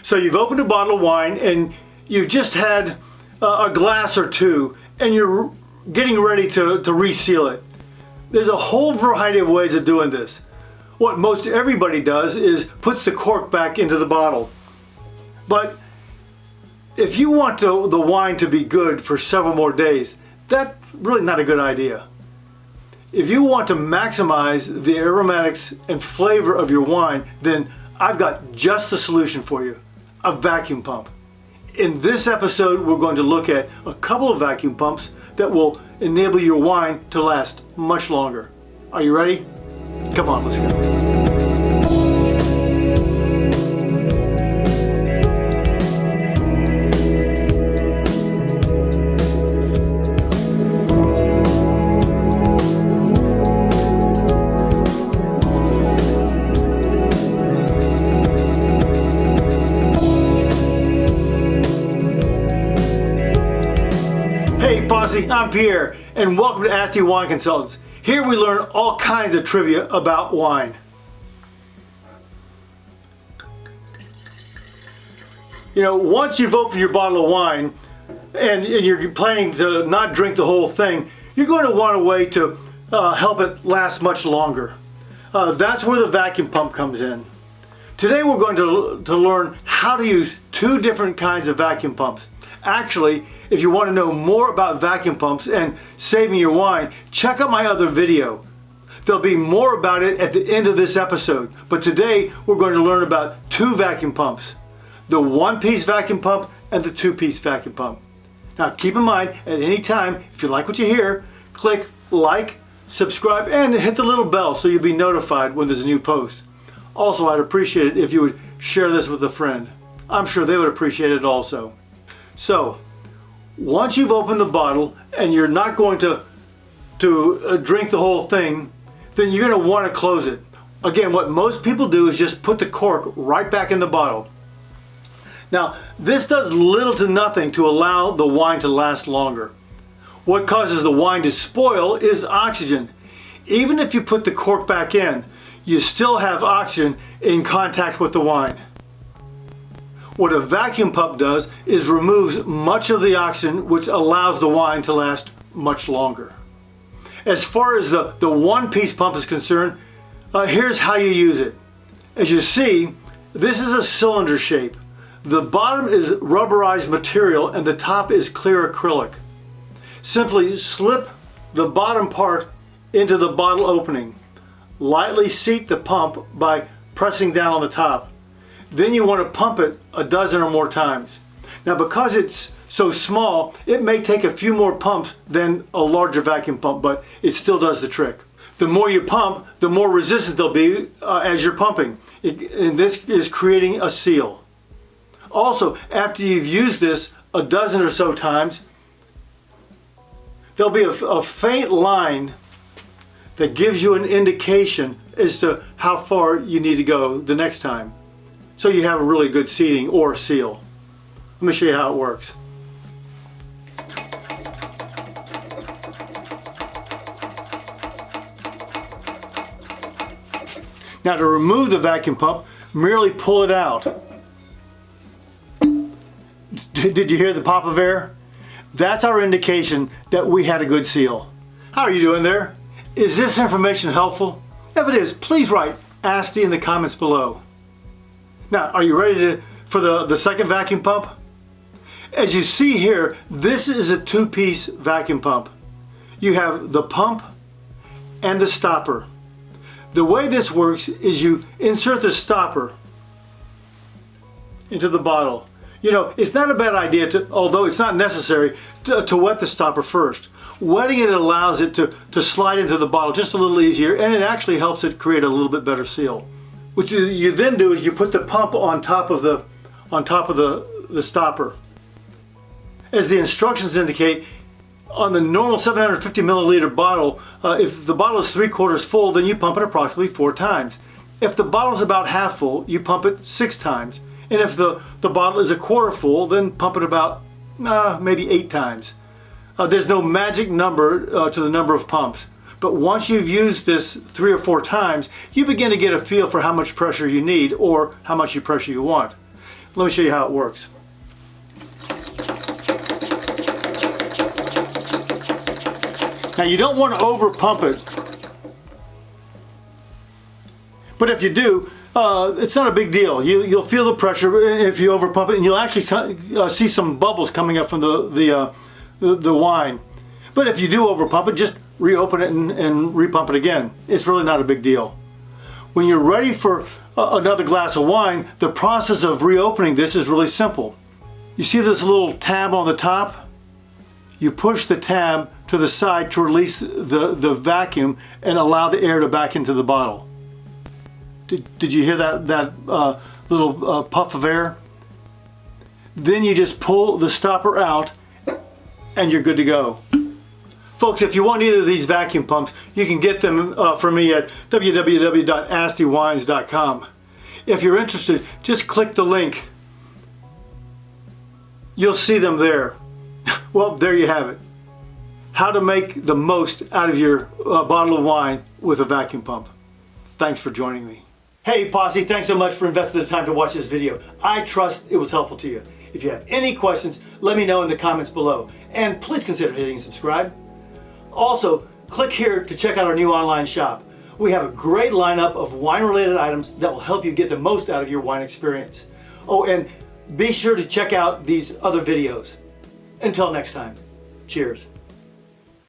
So you've opened a bottle of wine and you've just had a glass or two and you're getting ready to reseal it. There's a whole variety of ways of doing this. What most everybody does is puts the cork back into the bottle. But if you want the wine to be good for several more days, that's really not a good idea. If you want to maximize the aromatics and flavor of your wine, then I've got just the solution for you, a vacuum pump. In this episode, we're going to look at a couple of vacuum pumps that will enable your wine to last much longer. Are you ready? Come on, let's go. Hey Posse, I'm Pierre, and welcome to Asti Wine Consultants. Here we learn all kinds of trivia about wine. You know, once you've opened your bottle of wine and you're planning to not drink the whole thing, you're going to want a way to help it last much longer. That's where the vacuum pump comes in. Today we're going to learn how to use two different kinds of vacuum pumps. Actually, if you want to know more about vacuum pumps and saving your wine, check out my other video. There'll be more about it at the end of this episode, but today we're going to learn about two vacuum pumps. The one-piece vacuum pump and the two-piece vacuum pump. Now keep in mind, at any time, if you like what you hear, click like, subscribe, and hit the little bell so you'll be notified when there's a new post. Also, I'd appreciate it if you would share this with a friend. I'm sure they would appreciate it also. So, once you've opened the bottle and you're not going to drink the whole thing, then you're going to want to close it. Again, what most people do is just put the cork right back in the bottle. Now, this does little to nothing to allow the wine to last longer. What causes the wine to spoil is oxygen. Even if you put the cork back in, you still have oxygen in contact with the wine. What a vacuum pump does is removes much of the oxygen, which allows the wine to last much longer. As far as the one-piece pump is concerned, here's how you use it. As you see, this is a cylinder shape. The bottom is rubberized material and the top is clear acrylic. Simply slip the bottom part into the bottle opening. Lightly seat the pump by pressing down on the top. Then you want to pump it a dozen or more times. Now because it's so small, it may take a few more pumps than a larger vacuum pump, but it still does the trick. The more you pump, the more resistant they'll be as you're pumping. And this is creating a seal. Also, after you've used this a dozen or so times, there'll be a faint line that gives you an indication as to how far you need to go the next time. So you have a really good seating or seal. Let me show you how it works. Now to remove the vacuum pump, merely pull it out. Did you hear the pop of air? That's our indication that we had a good seal. How are you doing there? Is this information helpful? If it is, please write Asti in the comments below. Now, are you ready for the second vacuum pump? As you see here, this is a two-piece vacuum pump. You have the pump and the stopper. The way this works is you insert the stopper into the bottle. You know, it's not a bad idea although it's not necessary, to wet the stopper first. Wetting it allows it to slide into the bottle just a little easier, and it actually helps it create a little bit better seal. What you then do is you put the pump on top of the stopper. As the instructions indicate, on the normal 750 milliliter bottle, if the bottle is 3/4 full, then you pump it approximately 4 times. If the bottle is about half full, you pump it 6 times. And if the bottle is 1/4 full, then pump it about maybe 8 times. There's no magic number to the number of pumps. But once you've used this 3 or 4 times, you begin to get a feel for how much pressure you need or how much pressure you want. Let me show you how it works. Now you don't want to over pump it, but if you do, it's not a big deal. You'll feel the pressure if you over pump it, and you'll actually see some bubbles coming up from the wine. But if you do over pump it, just reopen it and repump it again. It's really not a big deal. When you're ready for another glass of wine, the process of reopening this is really simple. You see this little tab on the top? You push the tab to the side to release the vacuum and allow the air to back into the bottle. Did you hear that little puff of air? Then you just pull the stopper out and you're good to go. Folks, if you want either of these vacuum pumps, you can get them from me at www.astiwines.com. If you're interested, just click the link. You'll see them there. Well, there you have it. How to make the most out of your bottle of wine with a vacuum pump. Thanks for joining me. Hey Posse, thanks so much for investing the time to watch this video. I trust it was helpful to you. If you have any questions, let me know in the comments below. And please consider hitting subscribe. Also, click here to check out our new online shop. We have a great lineup of wine-related items that will help you get the most out of your wine experience. Oh, and be sure to check out these other videos. Until next time, cheers.